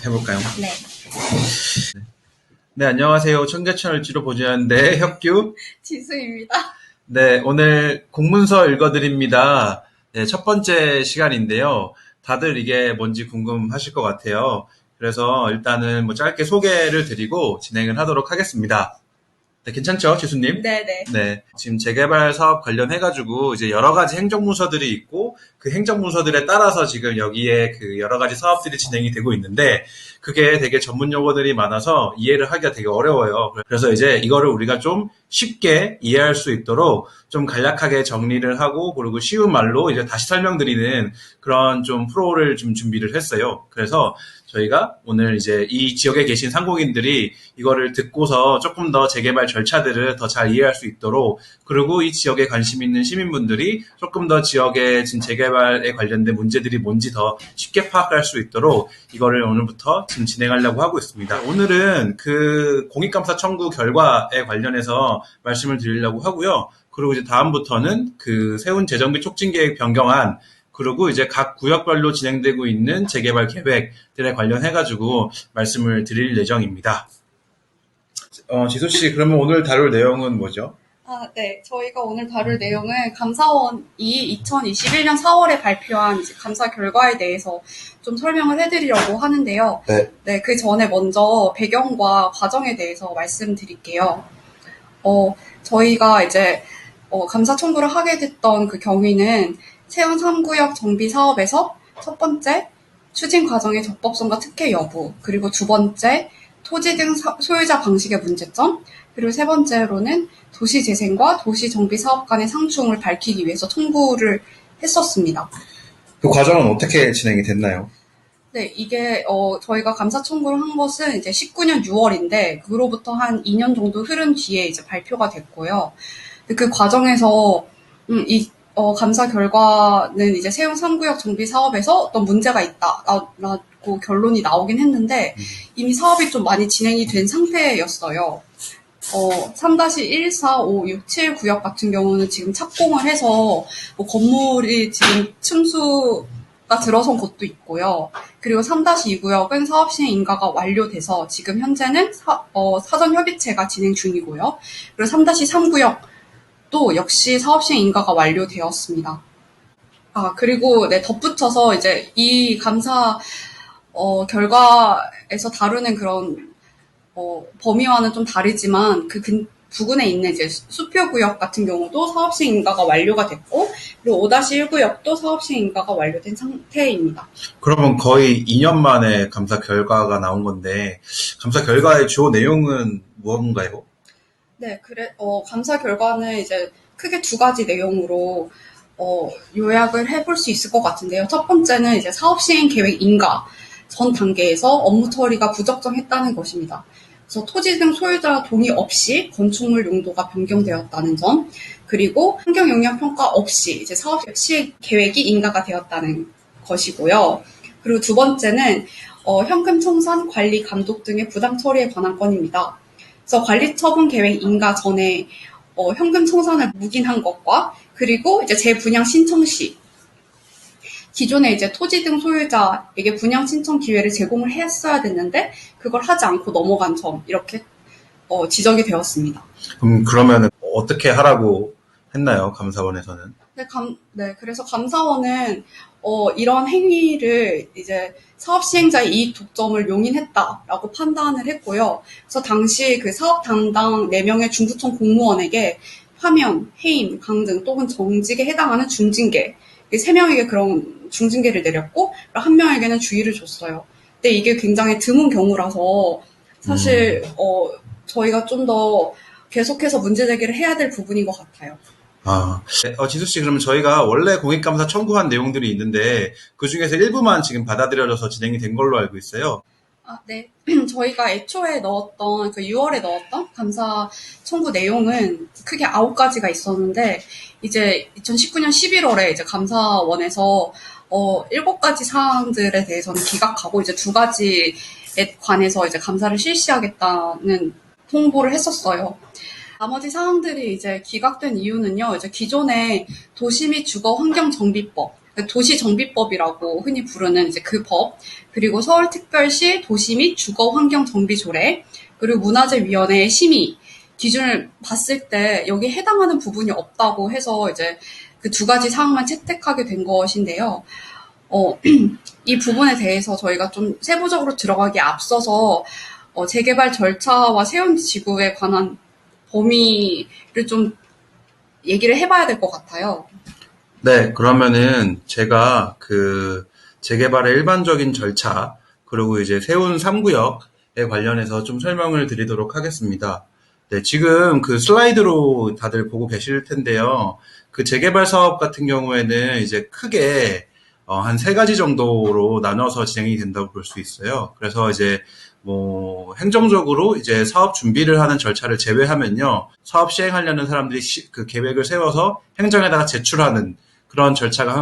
해볼까요? 네. 네, 안녕하세요. 청계천을지로 보좌연대 혁규. 지수입니다. 네, 오늘 공문서 읽어드립니다. 네, 첫 번째 시간인데요. 다들 이게 뭔지 궁금하실 것 같아요. 그래서 일단은 뭐 짧게 소개를 드리고 진행을 하도록 하겠습니다. 네, 괜찮죠, 지수님? 네네. 네. 지금 재개발 사업 관련해가지고 이제 여러 가지 행정문서들이 있고 그 행정문서들에 따라서 지금 여기에 그 여러 가지 사업들이 진행이 되고 있는데 그게 되게 전문 용어들이 많아서 이해를 하기가 되게 어려워요. 그래서 이제 이거를 우리가 좀 쉽게 이해할 수 있도록 좀 간략하게 정리를 하고 그리고 쉬운 말로 이제 다시 설명드리는 그런 좀 프로를 좀 준비를 했어요. 그래서 저희가 오늘 이제 이 지역에 계신 상공인들이 이거를 듣고서 조금 더 재개발 절차들을 더 잘 이해할 수 있도록 그리고 이 지역에 관심 있는 시민분들이 조금 더 지역의 지금 재개발에 관련된 문제들이 뭔지 더 쉽게 파악할 수 있도록 이거를 오늘부터 지금 진행하려고 하고 있습니다. 오늘은 그 공익감사 청구 결과에 관련해서 말씀을 드리려고 하고요. 그리고 이제 다음부터는 그 세운 재정비 촉진계획 변경안 그리고 이제 각 구역별로 진행되고 있는 재개발 계획들에 관련해가지고 말씀을 드릴 예정입니다. 지수 씨, 그러면 오늘 다룰 내용은 뭐죠? 네. 저희가 오늘 다룰 내용은 감사원이 2021년 4월에 발표한 이제 감사 결과에 대해서 좀 설명을 해드리려고 하는데요. 네. 네. 그 전에 먼저 배경과 과정에 대해서 말씀드릴게요. 저희가 이제 감사 청구를 하게 됐던 그 경위는 세운 3구역 정비 사업에서 첫 번째, 추진 과정의 적법성과 특혜 여부, 그리고 두 번째, 토지 등 소유자 방식의 문제점, 그리고 세 번째로는 도시재생과 도시정비 사업 간의 상충을 밝히기 위해서 청구를 했었습니다. 그 과정은 어떻게 진행이 됐나요? 네, 이게 저희가 감사 청구를 한 것은 이제 19년 6월인데 그로부터 한 2년 정도 흐른 뒤에 이제 발표가 됐고요. 그 과정에서 감사 결과는 이제 세운 3구역 정비 사업에서 어떤 문제가 있다라고 결론이 나오긴 했는데 이미 사업이 좀 많이 진행이 된 상태였어요. 3-14567 구역 같은 경우는 지금 착공을 해서 뭐 건물이 지금 층수가 들어선 곳도 있고요. 그리고 3-2 구역은 사업 시행 인가가 완료돼서 지금 현재는 사전 협의체가 진행 중이고요. 그리고 3-3 구역도 역시 사업 시행 인가가 완료되었습니다. 그리고 네, 덧붙여서 이제 이 감사 결과에서 다루는 그런 범위와는 좀 다르지만 부근에 있는 이제 수표구역 같은 경우도 사업시행 인가가 완료가 됐고 그리고 5-1 구역도 사업시행 인가가 완료된 상태입니다. 그러면 거의 2년 만에 감사 결과가 나온 건데 감사 결과의 주요 내용은 무언가요? 네, 감사 결과는 이제 크게 두 가지 내용으로 요약을 해볼 수 있을 것 같은데요. 첫 번째는 이제 사업시행 계획 인가 전 단계에서 업무 처리가 부적정했다는 것입니다. 그래서 토지 등 소유자 동의 없이 건축물 용도가 변경되었다는 점, 그리고 환경 영향 평가 없이 이제 사업 시행 계획이 인가가 되었다는 것이고요. 그리고 두 번째는 현금 청산, 관리, 감독 등의 부당 처리에 관한 건입니다. 그래서 관리 처분 계획 인가 전에 현금 청산을 묵인한 것과 그리고 이제 재분양 신청 시 기존에 이제 토지 등 소유자에게 분양 신청 기회를 제공을 했어야 됐는데 그걸 하지 않고 넘어간 점 이렇게 지적이 되었습니다. 그러면 어떻게 하라고 했나요, 감사원에서는? 네, 그래서 감사원은 이런 행위를 이제 사업 시행자의 이익 독점을 용인했다라고 판단을 했고요. 그래서 당시 그 사업 담당 4명의 중구청 공무원에게 파면, 해임, 강등 또는 정직에 해당하는 중징계 3명에게 그런 중징계를 내렸고 1명에게는 주의를 줬어요. 근데 이게 굉장히 드문 경우라서 사실 저희가 좀 더 계속해서 문제 제기를 해야 될 부분인 것 같아요. 네, 지수 씨, 그러면 저희가 원래 공익감사 청구한 내용들이 있는데 그 중에서 일부만 지금 받아들여져서 진행이 된 걸로 알고 있어요. 네. 저희가 애초에 넣었던, 6월에 넣었던 감사 청구 내용은 크게 9가지가 있었는데, 이제 2019년 11월에 이제 감사원에서, 7가지 사항들에 대해서는 기각하고, 이제 2가지에 관해서 이제 감사를 실시하겠다는 통보를 했었어요. 나머지 사항들이 이제 기각된 이유는요, 이제 기존의 도시 및 주거 환경 정비법, 도시정비법이라고 흔히 부르는 이제 그 법, 그리고 서울특별시 도시 및 주거환경정비조례, 그리고 문화재위원회의 심의 기준을 봤을 때 여기에 해당하는 부분이 없다고 해서 이제 그 두 가지 사항만 채택하게 된 것인데요. 이 부분에 대해서 저희가 좀 세부적으로 들어가기에 앞서서 재개발 절차와 세운지구에 관한 범위를 좀 얘기를 해봐야 될 것 같아요. 네, 그러면은 제가 그 재개발의 일반적인 절차, 그리고 이제 세운 3구역에 관련해서 좀 설명을 드리도록 하겠습니다. 네, 지금 그 슬라이드로 다들 보고 계실 텐데요. 그 재개발 사업 같은 경우에는 이제 크게 한 세 가지 정도로 나눠서 진행이 된다고 볼 수 있어요. 그래서 이제 뭐 행정적으로 이제 사업 준비를 하는 절차를 제외하면요, 사업 시행하려는 사람들이 그 계획을 세워서 행정에다가 제출하는 그런 절차가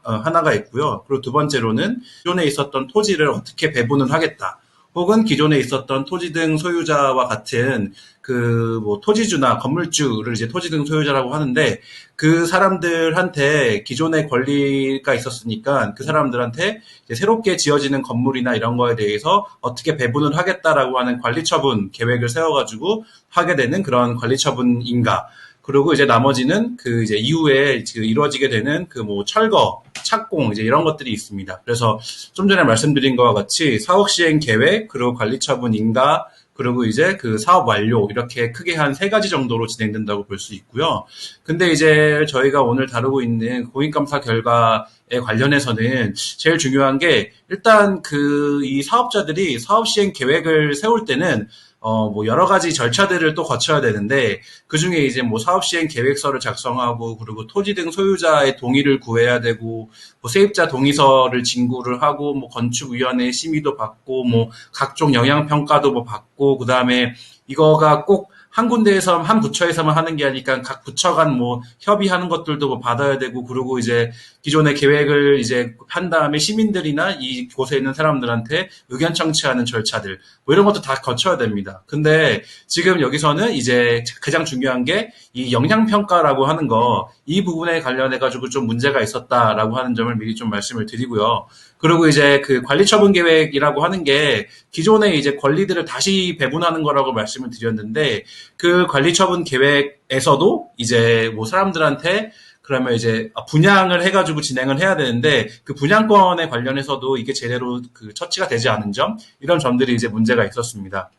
하나가 있고요. 그리고 두 번째로는 기존에 있었던 토지를 어떻게 배분을 하겠다. 혹은 기존에 있었던 토지 등 소유자와 같은 그 뭐 토지주나 건물주를 이제 토지 등 소유자라고 하는데, 그 사람들한테 기존의 권리가 있었으니까 그 사람들한테 이제 새롭게 지어지는 건물이나 이런 거에 대해서 어떻게 배분을 하겠다라고 하는 관리처분 계획을 세워가지고 하게 되는 그런 관리처분인가. 그리고 이제 나머지는 그 이제 이후에 이루어지게 되는 그 뭐 철거, 착공 이제 이런 것들이 있습니다. 그래서 좀 전에 말씀드린 것과 같이 사업 시행 계획, 그리고 관리 처분 인가, 그리고 이제 그 사업 완료, 이렇게 크게 한 세 가지 정도로 진행된다고 볼 수 있고요. 근데 이제 저희가 오늘 다루고 있는 공인감사 결과에 관련해서는 제일 중요한 게, 일단 그 이 사업자들이 사업 시행 계획을 세울 때는 뭐 여러 가지 절차들을 또 거쳐야 되는데, 그 중에 이제 뭐 사업 시행 계획서를 작성하고, 그리고 토지 등 소유자의 동의를 구해야 되고, 뭐 세입자 동의서를 진구를 하고, 뭐 건축위원회 심의도 받고, 뭐 각종 영향평가도 뭐 받고, 그 다음에 이거가 꼭 한 군데에서, 한 부처에서만 하는 게 아니니까 각 부처 간 뭐 협의하는 것들도 뭐 받아야 되고, 그리고 이제 기존의 계획을 이제 한 다음에 시민들이나 이곳에 있는 사람들한테 의견 청취하는 절차들, 뭐 이런 것도 다 거쳐야 됩니다. 근데 지금 여기서는 이제 가장 중요한 게 이 영향평가라고 하는 거, 이 부분에 관련해가지고 좀 문제가 있었다라고 하는 점을 미리 좀 말씀을 드리고요. 그리고 이제 그 관리처분 계획이라고 하는 게 기존의 이제 권리들을 다시 배분하는 거라고 말씀을 드렸는데, 그 관리처분 계획에서도 이제 뭐 사람들한테 그러면 이제 분양을 해가지고 진행을 해야 되는데, 그 분양권에 관련해서도 이게 제대로 그 처치가 되지 않은 점, 이런 점들이 이제 문제가 있었습니다.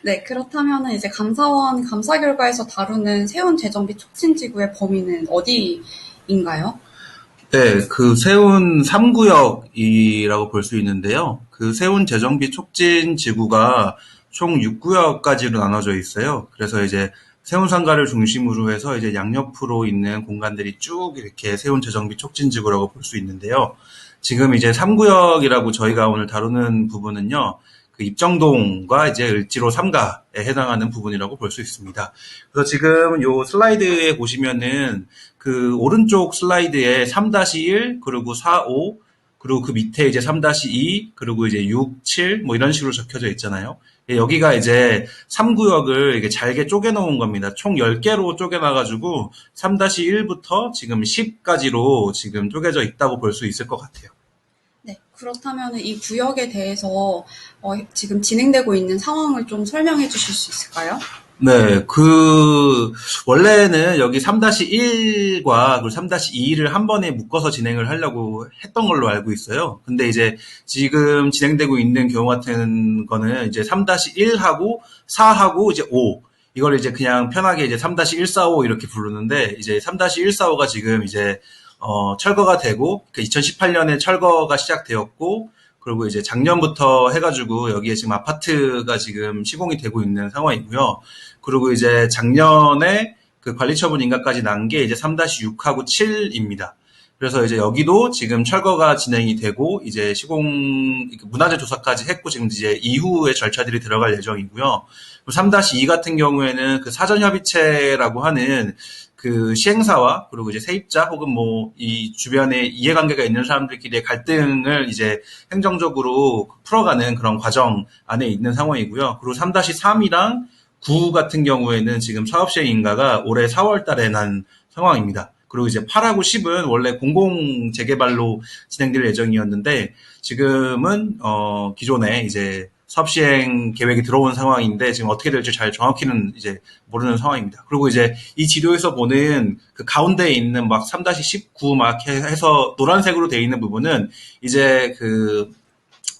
네, 그렇다면은 이제 감사원 감사 결과에서 다루는 세운 재정비 촉진지구의 범위는 어디인가요? 네, 그 세운 3구역이라고 볼 수 있는데요. 그 세운 재정비 촉진 지구가 총 6구역까지로 나눠져 있어요. 그래서 이제 세운 상가를 중심으로 해서 이제 양옆으로 있는 공간들이 쭉 이렇게 세운 재정비 촉진 지구라고 볼 수 있는데요. 지금 이제 3구역이라고 저희가 오늘 다루는 부분은요, 그 입정동과 이제 을지로 3가에 해당하는 부분이라고 볼 수 있습니다. 그래서 지금 요 슬라이드에 보시면은 그 오른쪽 슬라이드에 3-1, 그리고 4, 5, 그리고 그 밑에 이제 3-2, 그리고 이제 6, 7, 뭐 이런 식으로 적혀져 있잖아요. 여기가 이제 3구역을 이게 잘게 쪼개놓은 겁니다. 총 10개로 쪼개놔가지고 3-1부터 지금 10까지로 지금 쪼개져 있다고 볼 수 있을 것 같아요. 네, 그렇다면 이 구역에 대해서 지금 진행되고 있는 상황을 좀 설명해 주실 수 있을까요? 네, 원래는 여기 3-1과 그리고 3-2를 한 번에 묶어서 진행을 하려고 했던 걸로 알고 있어요. 근데 이제 지금 진행되고 있는 경우 같은 거는 이제 3-1하고 4하고 이제 5. 이걸 이제 그냥 편하게 이제 3-145 이렇게 부르는데, 이제 3-145가 지금 이제 철거가 되고, 2018년에 철거가 시작되었고, 그리고 이제 작년부터 해가지고 여기에 지금 아파트가 지금 시공이 되고 있는 상황이고요. 그리고 이제 작년에 그 관리처분 인가까지 난 게 이제 3-6하고 7입니다. 그래서 이제 여기도 지금 철거가 진행이 되고, 이제 문화재 조사까지 했고, 지금 이제 이후의 절차들이 들어갈 예정이고요. 3-2 같은 경우에는 그 사전협의체라고 하는 그 시행사와 그리고 이제 세입자 혹은 뭐 이 주변에 이해관계가 있는 사람들끼리의 갈등을 이제 행정적으로 풀어가는 그런 과정 안에 있는 상황이고요. 그리고 3-3이랑 9 같은 경우에는 지금 사업시행 인가가 올해 4월 달에 난 상황입니다. 그리고 이제 8하고 10은 원래 공공 재개발로 진행될 예정이었는데 지금은 기존에 이제 사업 시행 계획이 들어온 상황인데 지금 어떻게 될지 잘 정확히는 이제 모르는 상황입니다. 그리고 이제 이 지도에서 보는 그 가운데에 있는 막 3-19 막 해서 노란색으로 되어 있는 부분은 이제 그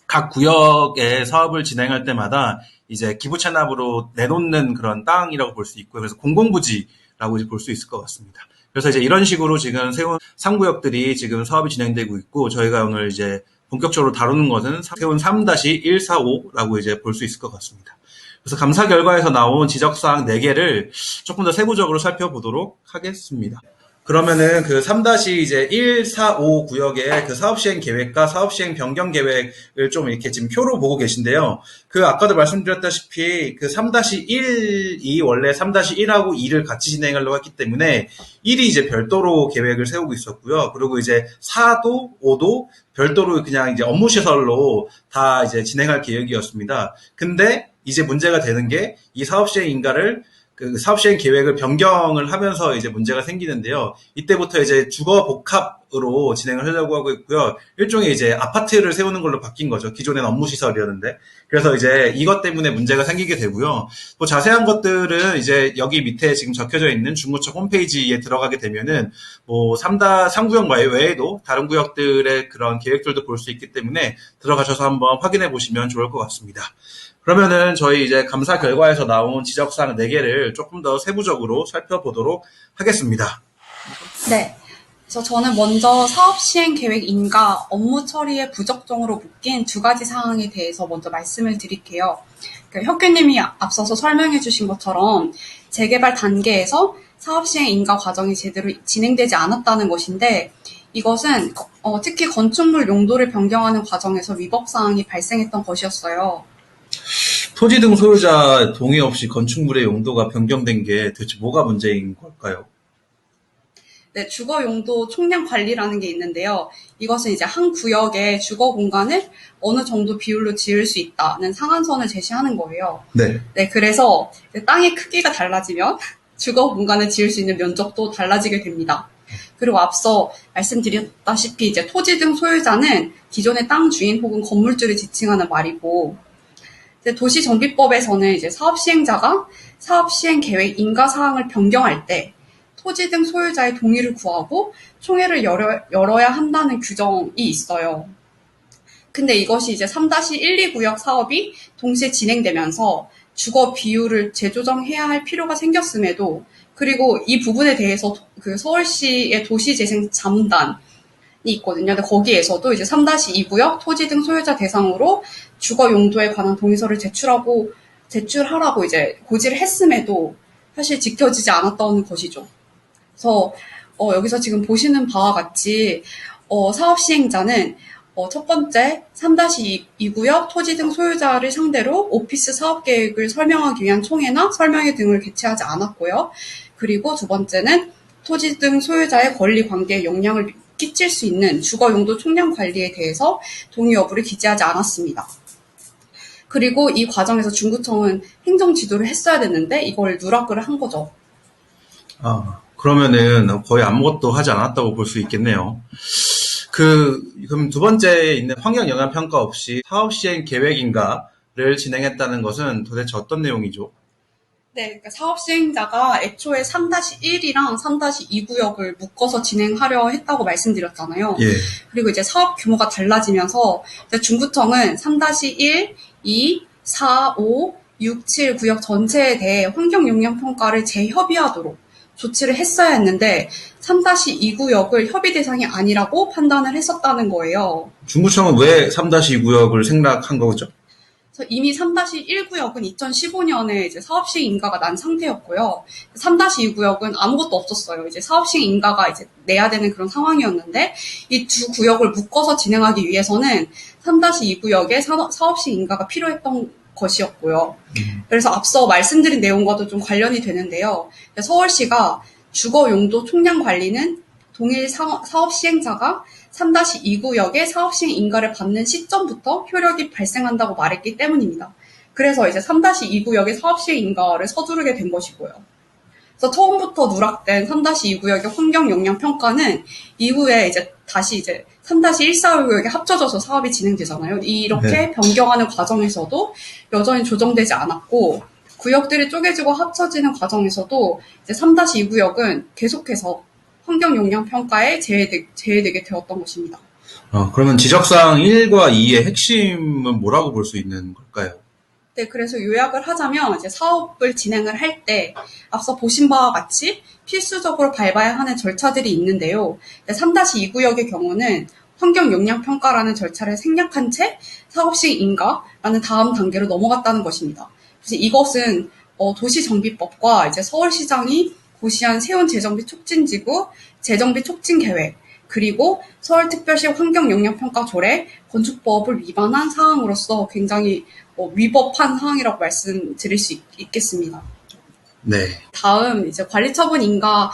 각 구역의 사업을 진행할 때마다 이제 기부 찬납으로 내놓는 그런 땅이라고 볼 수 있고요. 그래서 공공부지라고 이제 볼 수 있을 것 같습니다. 그래서 이제 이런 식으로 지금 세운 3구역들이 지금 사업이 진행되고 있고 저희가 오늘 이제 본격적으로 다루는 것은 세운 3-145라고 이제 볼 수 있을 것 같습니다. 그래서 감사 결과에서 나온 지적사항 4개를 조금 더 세부적으로 살펴보도록 하겠습니다. 그러면은 그 3-145 구역의 그 사업 시행 계획과 사업 시행 변경 계획을 좀 이렇게 지금 표로 보고 계신데요. 그 아까도 말씀드렸다시피 그 3-1이 원래 3-1하고 2를 같이 진행하려고 했기 때문에 1이 이제 별도로 계획을 세우고 있었고요. 그리고 이제 4도, 5도 별도로 그냥 이제 업무 시설로 다 이제 진행할 계획이었습니다. 근데 이제 문제가 되는 게 이 사업 시행 인가를 그 사업 시행 계획을 변경을 하면서 이제 문제가 생기는데요. 이때부터 이제 주거 복합으로 진행을 하려고 하고 있고요. 일종의 이제 아파트를 세우는 걸로 바뀐 거죠. 기존엔 업무 시설이었는데. 그래서 이제 이것 때문에 문제가 생기게 되고요. 또 자세한 것들은 이제 여기 밑에 지금 적혀져 있는 중구청 홈페이지에 들어가게 되면은 뭐 3구역 외에도 다른 구역들의 그런 계획들도 볼 수 있기 때문에 들어가셔서 한번 확인해 보시면 좋을 것 같습니다. 그러면은 저희 이제 감사 결과에서 나온 지적사항 4개를 조금 더 세부적으로 살펴보도록 하겠습니다. 네. 그래서 저는 먼저 사업 시행 계획 인가 업무 처리에 부적정으로 묶인 2가지 사항에 대해서 먼저 말씀을 드릴게요. 혁규님이 앞서서 설명해 주신 것처럼 재개발 단계에서 사업 시행 인가 과정이 제대로 진행되지 않았다는 것인데 이것은 특히 건축물 용도를 변경하는 과정에서 위법 사항이 발생했던 것이었어요. 토지 등 소유자 동의 없이 건축물의 용도가 변경된 게 도대체 뭐가 문제인 걸까요? 네, 주거 용도 총량 관리라는 게 있는데요. 이것은 이제 한 구역의 주거 공간을 어느 정도 비율로 지을 수 있다는 상한선을 제시하는 거예요. 네. 네, 그래서 땅의 크기가 달라지면 주거 공간을 지을 수 있는 면적도 달라지게 됩니다. 그리고 앞서 말씀드렸다시피 이제 토지 등 소유자는 기존의 땅 주인 혹은 건물주를 지칭하는 말이고, 도시정비법에서는 이제 사업 시행자가 사업 시행 계획 인가 사항을 변경할 때 토지 등 소유자의 동의를 구하고 총회를 열어야 한다는 규정이 있어요. 근데 이것이 이제 3-1, 2구역 사업이 동시에 진행되면서 주거 비율을 재조정해야 할 필요가 생겼음에도 그리고 이 부분에 대해서 그 서울시의 도시재생 자문단이 있거든요. 근데 거기에서도 이제 3-2구역 토지 등 소유자 대상으로 주거 용도에 관한 동의서를 제출하라고 이제 고지를 했음에도 사실 지켜지지 않았다는 것이죠. 그래서 여기서 지금 보시는 바와 같이 사업 시행자는 첫 번째 3-2구역 토지 등 소유자를 상대로 오피스 사업 계획을 설명하기 위한 총회나 설명회 등을 개최하지 않았고요. 그리고 두 번째는 토지 등 소유자의 권리 관계에 영향을 끼칠 수 있는 주거 용도 총량 관리에 대해서 동의 여부를 기재하지 않았습니다. 그리고 이 과정에서 중구청은 행정 지도를 했어야 됐는데 이걸 누락을 한 거죠. 그러면은 거의 아무것도 하지 않았다고 볼 수 있겠네요. 그럼 두 번째에 있는 환경 영향 평가 없이 사업 시행 계획인가를 진행했다는 것은 도대체 어떤 내용이죠? 네, 그러니까 사업 시행자가 애초에 3-1이랑 3-2구역을 묶어서 진행하려 했다고 말씀드렸잖아요. 예. 그리고 이제 사업 규모가 달라지면서 이제 중구청은 3-1, 2, 4, 5, 6, 7 구역 전체에 대해 환경 영향 평가를 재협의하도록 조치를 했어야 했는데 3-2구역을 협의 대상이 아니라고 판단을 했었다는 거예요. 중구청은 왜 3-2구역을 생략한 거죠? 그래서 이미 3-1구역은 2015년에 이제 사업시행 인가가 난 상태였고요. 3-2구역은 아무것도 없었어요. 이제 사업시행 인가가 이제 내야 되는 그런 상황이었는데 이 두 구역을 묶어서 진행하기 위해서는 3-2구역에 사업시행 인가가 필요했던 것이었고요. 그래서 앞서 말씀드린 내용과도 좀 관련이 되는데요. 서울시가 주거 용도 총량 관리는 동일 사업 시행자가 3-2구역의 사업 시행 인가를 받는 시점부터 효력이 발생한다고 말했기 때문입니다. 그래서 이제 3-2구역의 사업 시행 인가를 서두르게 된 것이고요. 그래서 처음부터 누락된 3-2 구역의 환경 영향 평가는 이후에 이제 다시 이제 3-145 구역에 합쳐져서 사업이 진행되잖아요. 이렇게 네. 변경하는 과정에서도 여전히 조정되지 않았고, 구역들이 쪼개지고 합쳐지는 과정에서도 이제 3-2 구역은 계속해서 환경 영향 평가에 제외되게 되었던 것입니다. 그러면 지적사항 1과 2의 핵심은 뭐라고 볼 수 있는 걸까요? 네, 그래서 요약을 하자면 이제 사업을 진행을 할 때 앞서 보신 바와 같이 필수적으로 밟아야 하는 절차들이 있는데요. 3-2 구역의 경우는 환경 영향 평가라는 절차를 생략한 채 사업 시행 인가라는 다음 단계로 넘어갔다는 것입니다. 그래서 이것은 도시정비법과 이제 서울시장이 고시한 세운 재정비 촉진지구 재정비 촉진 계획 그리고 서울특별시 환경영향평가 조례, 건축법을 위반한 사항으로서 굉장히 위법한 사항이라고 말씀드릴 수 있겠습니다. 네. 다음 이제 관리처분 인가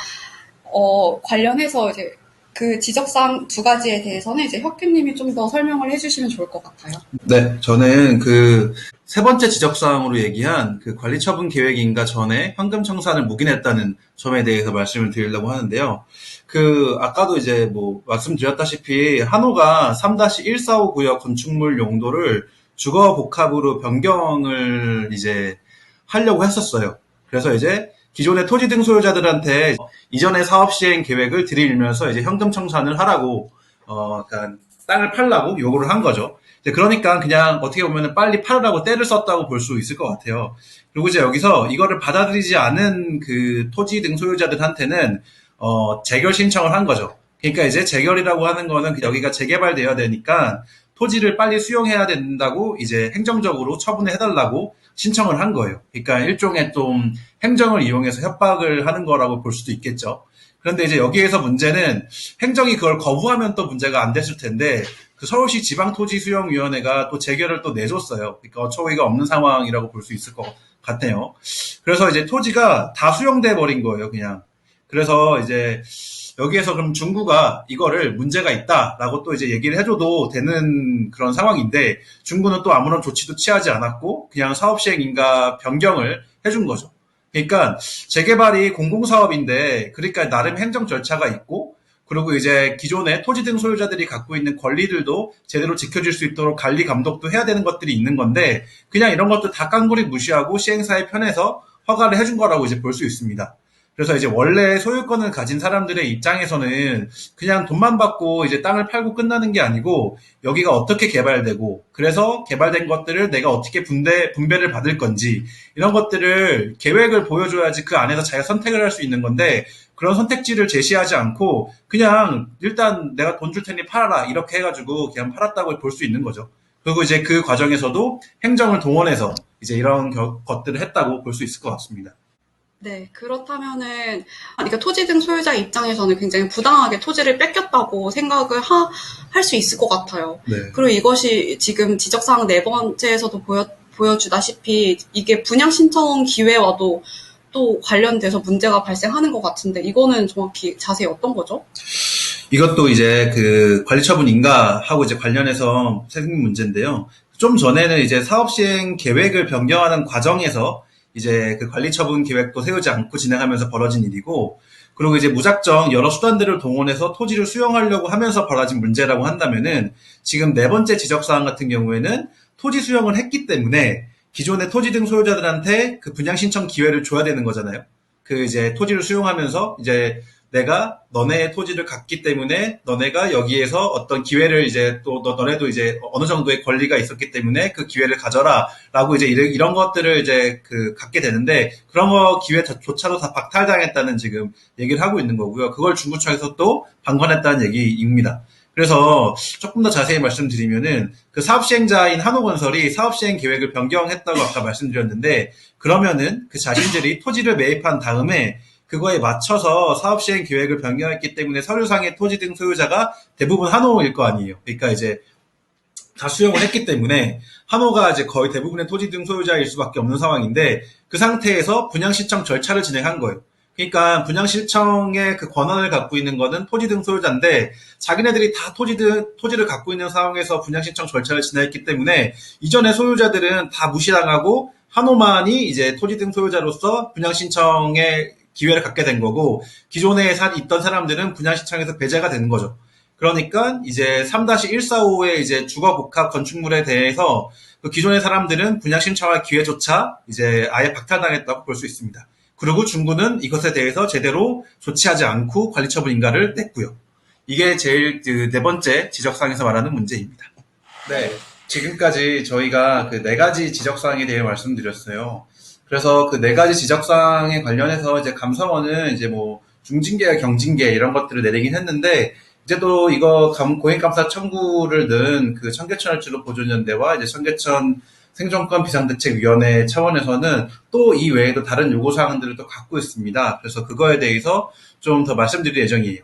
관련해서 이제 그 지적사항 두 가지에 대해서는 이제 혁규님이 좀 더 설명을 해주시면 좋을 것 같아요. 네, 저는 그 세 번째 지적사항으로 얘기한 그 관리처분 계획인가 전에 현금청산을 묵인했다는 점에 대해서 말씀을 드리려고 하는데요. 아까도 이제 뭐 말씀드렸다시피 한호가 3-145 구역 건축물 용도를 주거 복합으로 변경을 이제 하려고 했었어요. 그래서 이제 기존의 토지 등 소유자들한테 이전의 사업 시행 계획을 들이밀면서 이제 현금 청산을 하라고, 그러니까 땅을 팔라고 요구를 한 거죠. 그러니까 그냥 어떻게 보면 빨리 팔으라고 때를 썼다고 볼 수 있을 것 같아요. 그리고 이제 여기서 이거를 받아들이지 않은 그 토지 등 소유자들한테는, 재결 신청을 한 거죠. 그러니까 이제 재결이라고 하는 거는 여기가 재개발되어야 되니까 토지를 빨리 수용해야 된다고 이제 행정적으로 처분을 해달라고 신청을 한 거예요. 그러니까 일종의 좀 행정을 이용해서 협박을 하는 거라고 볼 수도 있겠죠. 그런데 이제 여기에서 문제는 행정이 그걸 거부하면 또 문제가 안 됐을 텐데 그 서울시 지방토지수용위원회가 또 재결을 또 내줬어요. 그러니까 어처구니가 없는 상황이라고 볼 수 있을 것 같네요. 그래서 이제 토지가 다 수용돼 버린 거예요, 그냥. 그래서 이제 여기에서 그럼 중구가 이거를 문제가 있다라고 또 이제 얘기를 해줘도 되는 그런 상황인데 중구는 또 아무런 조치도 취하지 않았고 그냥 사업시행인가 변경을 해준 거죠. 그러니까 재개발이 공공사업인데 그러니까 나름 행정 절차가 있고 그리고 이제 기존의 토지 등 소유자들이 갖고 있는 권리들도 제대로 지켜줄 수 있도록 관리 감독도 해야 되는 것들이 있는 건데 그냥 이런 것도 다 깡그리 무시하고 시행사의 편에서 허가를 해준 거라고 이제 볼 수 있습니다. 그래서 이제 원래 소유권을 가진 사람들의 입장에서는 그냥 돈만 받고 이제 땅을 팔고 끝나는 게 아니고 여기가 어떻게 개발되고 그래서 개발된 것들을 내가 어떻게 분배를 받을 건지 이런 것들을 계획을 보여줘야지 그 안에서 자기가 선택을 할 수 있는 건데 그런 선택지를 제시하지 않고 그냥 일단 내가 돈 줄 테니 팔아라 이렇게 해가지고 그냥 팔았다고 볼 수 있는 거죠. 그리고 이제 그 과정에서도 행정을 동원해서 이제 이런 것들을 했다고 볼 수 있을 것 같습니다. 네, 그렇다면은, 그러니까 토지 등 소유자 입장에서는 굉장히 부당하게 토지를 뺏겼다고 생각을 할 수 있을 것 같아요. 네. 그리고 이것이 지금 지적사항 네 번째에서도 보여주다시피 이게 분양 신청 기회와도 또 관련돼서 문제가 발생하는 것 같은데 이거는 정확히 자세히 어떤 거죠? 이것도 이제 그 관리처분 인가하고 이제 관련해서 생긴 문제인데요. 좀 전에는 이제 사업 시행 계획을 변경하는 과정에서 이제 그 관리처분 계획도 세우지 않고 진행하면서 벌어진 일이고, 그리고 이제 무작정 여러 수단들을 동원해서 토지를 수용하려고 하면서 벌어진 문제라고 한다면은 지금 네 번째 지적사항 같은 경우에는 토지 수용을 했기 때문에 기존의 토지 등 소유자들한테 그 분양 신청 기회를 줘야 되는 거잖아요. 그 이제 토지를 수용하면서 이제 내가 너네의 토지를 갖기 때문에 너네가 여기에서 어떤 기회를 이제 또 너네도 이제 어느 정도의 권리가 있었기 때문에 그 기회를 가져라라고 이제 이런 것들을 이제 그 갖게 되는데 그런 거 기회조차도 다 박탈당했다는 지금 얘기를 하고 있는 거고요. 그걸 중구청에서 또 방관했다는 얘기입니다. 그래서 조금 더 자세히 말씀드리면은 그 사업시행자인 한호건설이 사업시행 계획을 변경했다고 아까 말씀드렸는데 그러면은 그 자신들이 토지를 매입한 다음에 그거에 맞춰서 사업시행 계획을 변경했기 때문에 서류상의 토지 등 소유자가 대부분 한호일 거 아니에요. 그러니까 이제 다 수용을 했기 때문에 한호가 이제 거의 대부분의 토지 등 소유자일 수밖에 없는 상황인데 그 상태에서 분양 신청 절차를 진행한 거예요. 그러니까 분양 신청의 그 권한을 갖고 있는 거는 토지 등 소유자인데 자기네들이 다 토지를 갖고 있는 상황에서 분양 신청 절차를 진행했기 때문에 이전의 소유자들은 다 무시당하고 한호만이 이제 토지 등 소유자로서 분양 신청에 기회를 갖게 된 거고, 기존에 있던 사람들은 분양시장에서 배제가 되는 거죠. 그러니까 이제 3-145의 이제 주거복합 건축물에 대해서 그 기존의 사람들은 분양 신청할 기회조차 이제 아예 박탈당했다고 볼 수 있습니다. 그리고 중구는 이것에 대해서 제대로 조치하지 않고 관리처분 인가를 냈고요. 이게 제일 그 네 번째 지적사항에서 말하는 문제입니다. 네, 지금까지 저희가 그 네 가지 지적사항에 대해 말씀드렸어요. 그래서 그 네 가지 지적사항에 관련해서 이제 감사원은 이제 뭐 중징계와 경징계 이런 것들을 내리긴 했는데, 이제 또 이거 고액감사 청구를 넣은 그 청계천을지로 보존연대와 이제 청계천 생존권 비상대책위원회 차원에서는 또 이 외에도 다른 요구사항들을 또 갖고 있습니다. 그래서 그거에 대해서 좀 더 말씀드릴 예정이에요.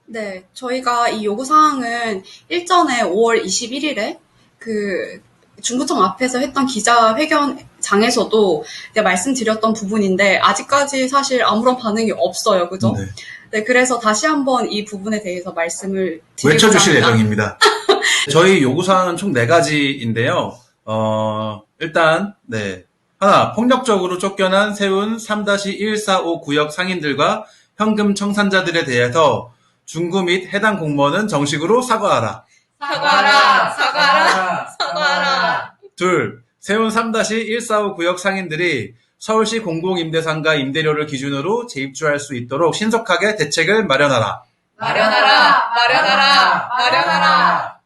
네, 저희가 이 요구사항은 일전에 5월 21일에 그 중구청 앞에서 했던 기자회견장에서도 말씀드렸던 부분인데 아직까지 사실 아무런 반응이 없어요. 그죠? 네. 네, 그래서 다시 한번 이 부분에 대해서 말씀을 드리고자 외쳐주실 합니다. 예정입니다. 저희 요구사항은 총 4가지인데요. 일단, 네. 하나, 폭력적으로 쫓겨난 세운 3-145 구역 상인들과 현금 청산자들에 대해서 중구 및 해당 공무원은 정식으로 사과하라. 사과하라! 사과하라! 사과하라! 둘, 세운 3-145 구역 상인들이 서울시 공공임대상가 임대료를 기준으로 재입주할 수 있도록 신속하게 대책을 마련하라. 마련하라! 마련하라! 마련하라!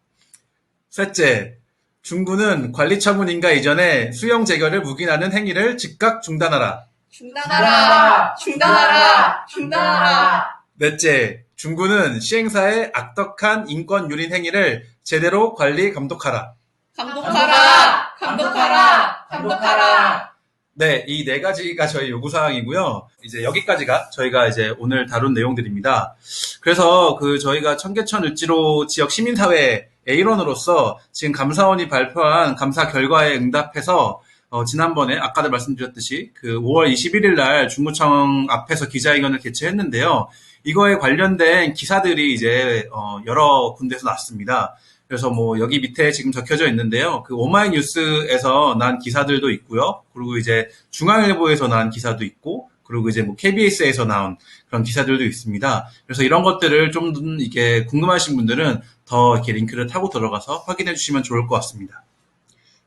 셋째, 중구는 관리처분 인가 이전에 수용 재결을 묵인하는 행위를 즉각 중단하라. 중단하라! 중단하라! 중단하라! 넷째, 중구는 시행사의 악덕한 인권 유린 행위를 제대로 관리 감독하라. 감독하라! 감독하라! 감독하라! 네, 이 4가지가 저희 요구사항이고요. 이제 여기까지가 저희가 이제 오늘 다룬 내용들입니다. 그래서 그 저희가 청계천 을지로 지역 시민사회 일원으로서 지금 감사원이 발표한 감사 결과에 응답해서 지난번에 아까도 말씀드렸듯이 그 5월 21일 날 중구청 앞에서 기자회견을 개최했는데요. 이거에 관련된 기사들이 이제 여러 군데서 났습니다. 그래서 뭐 여기 밑에 지금 적혀져 있는데요. 그 오마이뉴스에서 난 기사들도 있고요. 그리고 이제 중앙일보에서 난 기사도 있고, 그리고 이제 뭐 KBS에서 나온 그런 기사들도 있습니다. 그래서 이런 것들을 좀 이렇게 궁금하신 분들은 더 이렇게 링크를 타고 들어가서 확인해 주시면 좋을 것 같습니다.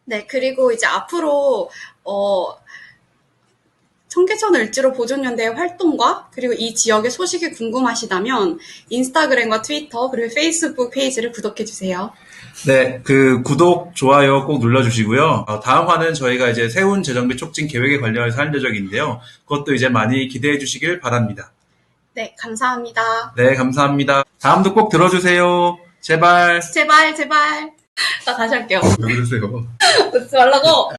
네, 그리고 이제 앞으로 청계천 을지로 보존연대의 활동과 그리고 이 지역의 소식이 궁금하시다면 인스타그램과 트위터 그리고 페이스북 페이지를 구독해주세요. 네, 그 구독, 좋아요 꼭 눌러주시고요. 다음 화는 저희가 이제 세운 재정비 촉진 계획에 관련해서 할 예정인데요. 그것도 이제 많이 기대해 주시길 바랍니다. 네, 감사합니다. 네, 감사합니다. 다음도 꼭 들어주세요. 제발. 제발, 제발. 나 다시 할게요. 왜 그러세요? 웃지 말라고.